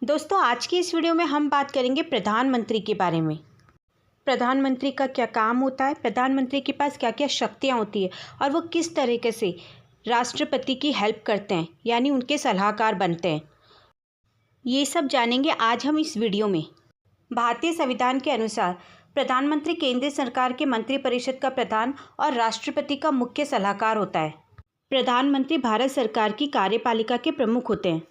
दोस्तों, आज की इस वीडियो में हम बात करेंगे प्रधानमंत्री के बारे में। प्रधानमंत्री का क्या काम होता है, प्रधानमंत्री के पास क्या क्या शक्तियाँ होती है और वो किस तरीके से राष्ट्रपति की हेल्प करते हैं, यानी उनके सलाहकार बनते हैं। ये सब जानेंगे आज हम इस वीडियो में। भारतीय संविधान के अनुसार प्रधानमंत्री केंद्र सरकार के मंत्रिपरिषद का प्रधान और राष्ट्रपति का मुख्य सलाहकार होता है। प्रधानमंत्री भारत सरकार की कार्यपालिका के प्रमुख होते हैं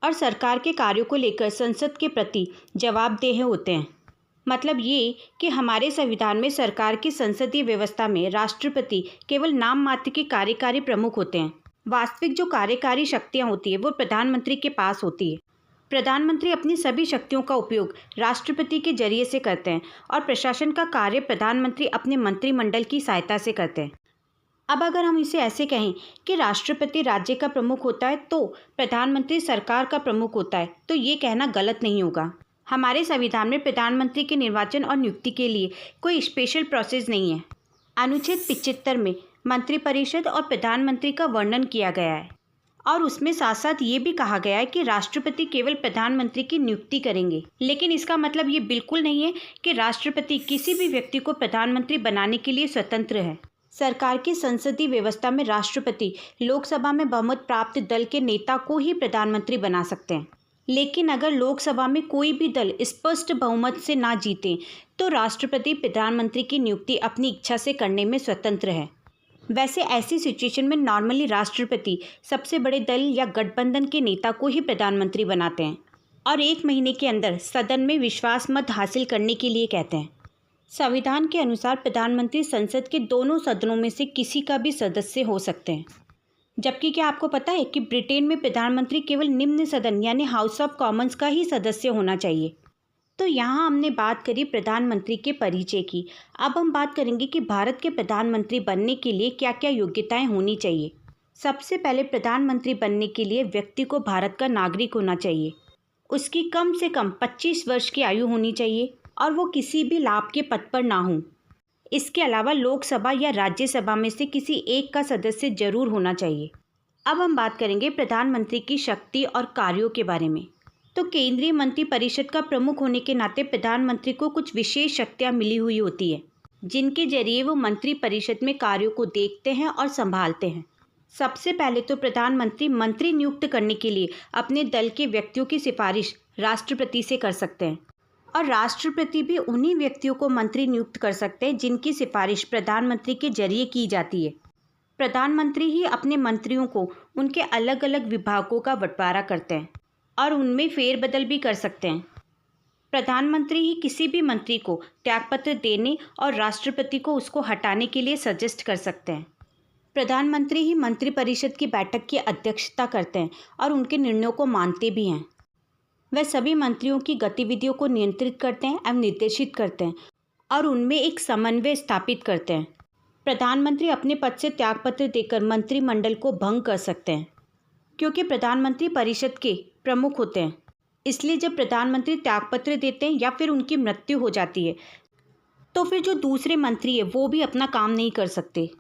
और सरकार के कार्यों को लेकर संसद के प्रति जवाबदेह होते हैं। मतलब ये कि हमारे संविधान में सरकार की संसदीय व्यवस्था में राष्ट्रपति केवल नाम मात्र के कार्यकारी प्रमुख होते हैं। वास्तविक जो कार्यकारी शक्तियाँ होती है वो प्रधानमंत्री के पास होती है। प्रधानमंत्री अपनी सभी शक्तियों का उपयोग राष्ट्रपति के जरिए से करते हैं और प्रशासन का कार्य प्रधानमंत्री अपने मंत्रिमंडल की सहायता से करते हैं। अब अगर हम इसे ऐसे कहें कि राष्ट्रपति राज्य का प्रमुख होता है तो प्रधानमंत्री सरकार का प्रमुख होता है, तो ये कहना गलत नहीं होगा। हमारे संविधान में प्रधानमंत्री के निर्वाचन और नियुक्ति के लिए कोई स्पेशल प्रोसेस नहीं है। अनुच्छेद 75 में मंत्रिपरिषद और प्रधानमंत्री का वर्णन किया गया है और उसमें साथ साथ ये भी कहा गया है कि राष्ट्रपति केवल प्रधानमंत्री की नियुक्ति करेंगे। लेकिन इसका मतलब ये बिल्कुल नहीं है कि राष्ट्रपति किसी भी व्यक्ति को प्रधानमंत्री बनाने के लिए स्वतंत्र है। सरकार की संसदीय व्यवस्था में राष्ट्रपति लोकसभा में बहुमत प्राप्त दल के नेता को ही प्रधानमंत्री बना सकते हैं। लेकिन अगर लोकसभा में कोई भी दल स्पष्ट बहुमत से ना जीते तो राष्ट्रपति प्रधानमंत्री की नियुक्ति अपनी इच्छा से करने में स्वतंत्र है। वैसे ऐसी सिचुएशन में नॉर्मली राष्ट्रपति सबसे बड़े दल या गठबंधन के नेता को ही प्रधानमंत्री बनाते हैं और 1 महीने के अंदर सदन में विश्वास मत हासिल करने के लिए कहते हैं। संविधान के अनुसार प्रधानमंत्री संसद के दोनों सदनों में से किसी का भी सदस्य हो सकते हैं। जबकि क्या आपको पता है कि ब्रिटेन में प्रधानमंत्री केवल निम्न सदन यानी हाउस ऑफ कॉमन्स का ही सदस्य होना चाहिए। तो यहाँ हमने बात करी प्रधानमंत्री के परिचय की। अब हम बात करेंगे कि भारत के प्रधानमंत्री बनने के लिए क्या क्या योग्यताएं होनी चाहिए। सबसे पहले प्रधानमंत्री बनने के लिए व्यक्ति को भारत का नागरिक होना चाहिए। उसकी कम से कम 25 वर्ष की आयु होनी चाहिए और वो किसी भी लाभ के पद पर ना हो। इसके अलावा लोकसभा या राज्यसभा में से किसी एक का सदस्य जरूर होना चाहिए। अब हम बात करेंगे प्रधानमंत्री की शक्ति और कार्यों के बारे में। तो केंद्रीय मंत्रिपरिषद का प्रमुख होने के नाते प्रधानमंत्री को कुछ विशेष शक्तियाँ मिली हुई होती है, जिनके जरिए वो मंत्रिपरिषद में कार्यों को देखते हैं और संभालते हैं। सबसे पहले तो प्रधानमंत्री मंत्री नियुक्त करने के लिए अपने दल के व्यक्तियों की सिफारिश राष्ट्रपति से कर सकते हैं और राष्ट्रपति भी उन्हीं व्यक्तियों को मंत्री नियुक्त कर सकते हैं जिनकी सिफारिश प्रधानमंत्री के जरिए की जाती है। प्रधानमंत्री ही अपने मंत्रियों को उनके अलग अलग विभागों का बंटवारा करते हैं और उनमें फेरबदल भी कर सकते हैं। प्रधानमंत्री ही किसी भी मंत्री को त्यागपत्र देने और राष्ट्रपति को उसको हटाने के लिए सजेस्ट कर सकते हैं। प्रधानमंत्री ही मंत्रिपरिषद की बैठक की अध्यक्षता करते हैं और उनके निर्णयों को मानते भी हैं। वह सभी मंत्रियों की गतिविधियों को नियंत्रित करते हैं एवं निर्देशित करते हैं और उनमें एक समन्वय स्थापित करते हैं। प्रधानमंत्री अपने पद से त्यागपत्र देकर मंत्रिमंडल को भंग कर सकते हैं, क्योंकि प्रधानमंत्री परिषद के प्रमुख होते हैं। इसलिए जब प्रधानमंत्री त्यागपत्र देते हैं या फिर उनकी मृत्यु हो जाती है तो फिर जो दूसरे मंत्री है वो भी अपना काम नहीं कर सकते।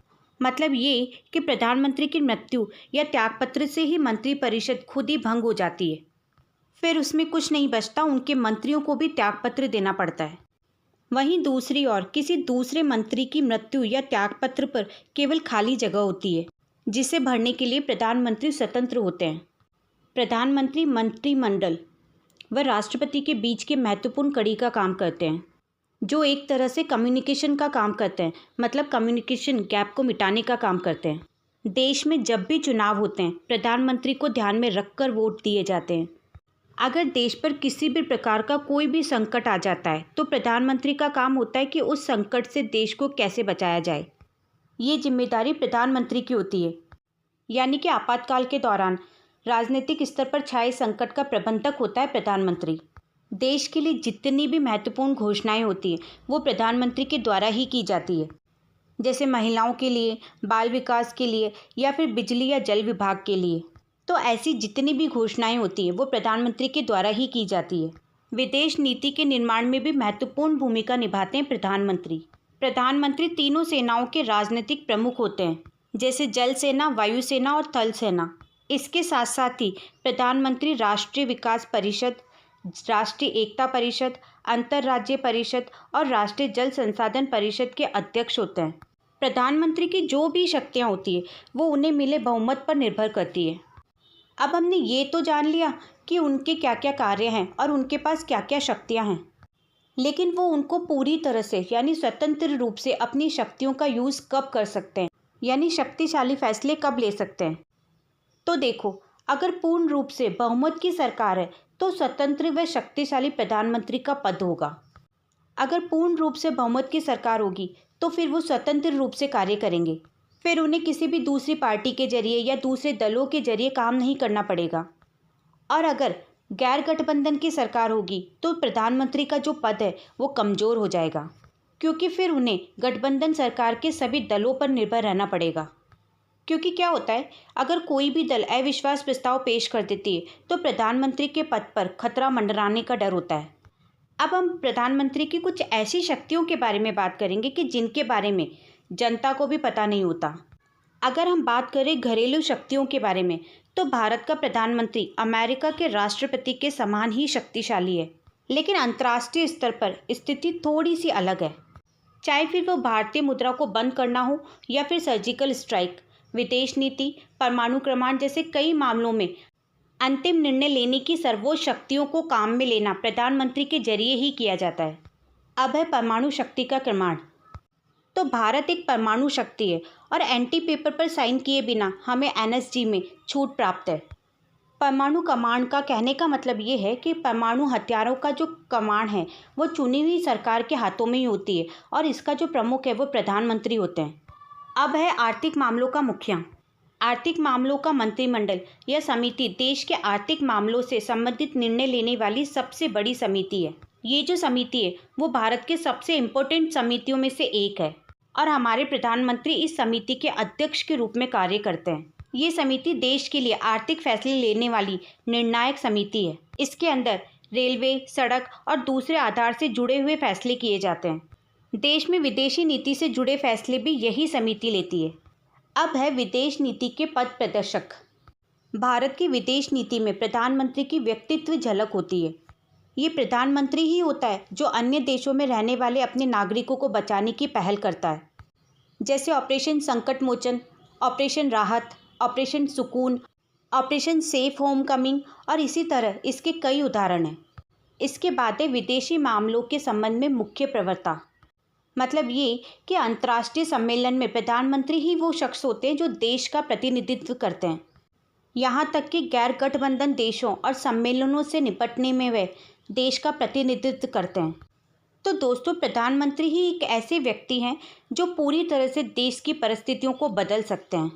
मतलब ये कि प्रधानमंत्री की मृत्यु या त्यागपत्र से ही मंत्रिपरिषद खुद ही भंग हो जाती है। फिर उसमें कुछ नहीं बचता, उनके मंत्रियों को भी त्यागपत्र देना पड़ता है। वहीं दूसरी ओर किसी दूसरे मंत्री की मृत्यु या त्यागपत्र पर केवल खाली जगह होती है, जिसे भरने के लिए प्रधानमंत्री स्वतंत्र होते हैं। प्रधानमंत्री मंत्रिमंडल व राष्ट्रपति के बीच के महत्वपूर्ण कड़ी का काम करते हैं, जो एक तरह से कम्युनिकेशन का काम करते हैं। मतलब कम्युनिकेशन गैप को मिटाने का काम करते हैं। देश में जब भी चुनाव होते हैं प्रधानमंत्री को ध्यान में रखकर वोट दिए जाते हैं। अगर देश पर किसी भी प्रकार का कोई भी संकट आ जाता है तो प्रधानमंत्री का काम होता है कि उस संकट से देश को कैसे बचाया जाए। ये जिम्मेदारी प्रधानमंत्री की होती है। यानी कि आपातकाल के दौरान राजनीतिक स्तर पर छाए संकट का प्रबंधक होता है प्रधानमंत्री। देश के लिए जितनी भी महत्वपूर्ण घोषणाएं होती हैं वो प्रधानमंत्री के द्वारा ही की जाती है, जैसे महिलाओं के लिए, बाल विकास के लिए या फिर बिजली या जल विभाग के लिए। तो ऐसी जितनी भी घोषणाएं होती हैं वो प्रधानमंत्री के द्वारा ही की जाती है। विदेश नीति के निर्माण में भी महत्वपूर्ण भूमिका निभाते हैं प्रधानमंत्री। प्रधानमंत्री तीनों सेनाओं के राजनीतिक प्रमुख होते हैं, जैसे जल सेना, वायुसेना और थल सेना। इसके साथ साथ ही प्रधानमंत्री राष्ट्रीय विकास परिषद, राष्ट्रीय एकता परिषद, अंतर्राज्यीय परिषद और राष्ट्रीय जल संसाधन परिषद के अध्यक्ष होते हैं। प्रधानमंत्री की जो भी शक्तियाँ होती है वो उन्हें मिले बहुमत पर निर्भर करती है। अब हमने ये तो जान लिया कि उनके क्या क्या कार्य हैं और उनके पास क्या क्या शक्तियाँ हैं, लेकिन वो उनको पूरी तरह से यानी स्वतंत्र रूप से अपनी शक्तियों का यूज़ कब कर सकते हैं, यानी शक्तिशाली फैसले कब ले सकते हैं। तो देखो, अगर पूर्ण रूप से बहुमत की सरकार है तो स्वतंत्र व शक्तिशाली प्रधानमंत्री का पद होगा। अगर पूर्ण रूप से बहुमत की सरकार होगी तो फिर वो स्वतंत्र रूप से कार्य करेंगे, फिर उन्हें किसी भी दूसरी पार्टी के जरिए या दूसरे दलों के जरिए काम नहीं करना पड़ेगा। और अगर गैर गठबंधन की सरकार होगी तो प्रधानमंत्री का जो पद है वो कमज़ोर हो जाएगा, क्योंकि फिर उन्हें गठबंधन सरकार के सभी दलों पर निर्भर रहना पड़ेगा। क्योंकि क्या होता है, अगर कोई भी दल अविश्वास प्रस्ताव पेश कर देती है तो प्रधानमंत्री के पद पर खतरा मंडराने का डर होता है। अब हम प्रधानमंत्री की कुछ ऐसी शक्तियों के बारे में बात करेंगे कि जिनके बारे में जनता को भी पता नहीं होता। अगर हम बात करें घरेलू शक्तियों के बारे में तो भारत का प्रधानमंत्री अमेरिका के राष्ट्रपति के समान ही शक्तिशाली है, लेकिन अंतर्राष्ट्रीय स्तर पर स्थिति थोड़ी सी अलग है। चाहे फिर वो भारतीय मुद्रा को बंद करना हो या फिर सर्जिकल स्ट्राइक, विदेश नीति, परमाणु क्रमांक जैसे कई मामलों में अंतिम निर्णय लेने की सर्वोच्च शक्तियों को काम में लेना प्रधानमंत्री के जरिए ही किया जाता है। अब है परमाणु शक्ति का क्रमांक। तो भारत एक परमाणु शक्ति है और एंटी पेपर पर साइन किए बिना हमें एनएसजी में छूट प्राप्त है। परमाणु कमांड का कहने का मतलब ये है कि परमाणु हथियारों का जो कमांड है वो चुनी हुई सरकार के हाथों में ही होती है और इसका जो प्रमुख है वो प्रधानमंत्री होते हैं। अब है आर्थिक मामलों का मुखिया। आर्थिक मामलों का मंत्रिमंडल यह समिति देश के आर्थिक मामलों से संबंधित निर्णय लेने वाली सबसे बड़ी समिति है। ये जो समिति है वो भारत के सबसे इम्पोर्टेंट समितियों में से एक है और हमारे प्रधानमंत्री इस समिति के अध्यक्ष के रूप में कार्य करते हैं। ये समिति देश के लिए आर्थिक फैसले लेने वाली निर्णायक समिति है। इसके अंदर रेलवे, सड़क और दूसरे आधार से जुड़े हुए फैसले किए जाते हैं। देश में विदेशी नीति से जुड़े फैसले भी यही समिति लेती है। अब है विदेश नीति के पथ प्रदर्शक। भारत की विदेश नीति में प्रधानमंत्री की व्यक्तित्व झलक होती है। ये प्रधानमंत्री ही होता है जो अन्य देशों में रहने वाले अपने नागरिकों को बचाने की पहल करता है, जैसे ऑपरेशन संकट मोचन, ऑपरेशन राहत, ऑपरेशन सुकून, ऑपरेशन सेफ होम कमिंग और इसी तरह इसके कई उदाहरण हैं। इसके बाद है विदेशी मामलों के संबंध में मुख्य प्रवक्ता। मतलब ये कि अंतर्राष्ट्रीय सम्मेलन में प्रधानमंत्री ही वो शख्स होते हैं जो देश का प्रतिनिधित्व करते हैं। यहाँ तक कि गैर गठबंधन देशों और सम्मेलनों से निपटने में वे देश का प्रतिनिधित्व करते हैं। तो दोस्तों, प्रधानमंत्री ही एक ऐसे व्यक्ति हैं जो पूरी तरह से देश की परिस्थितियों को बदल सकते हैं।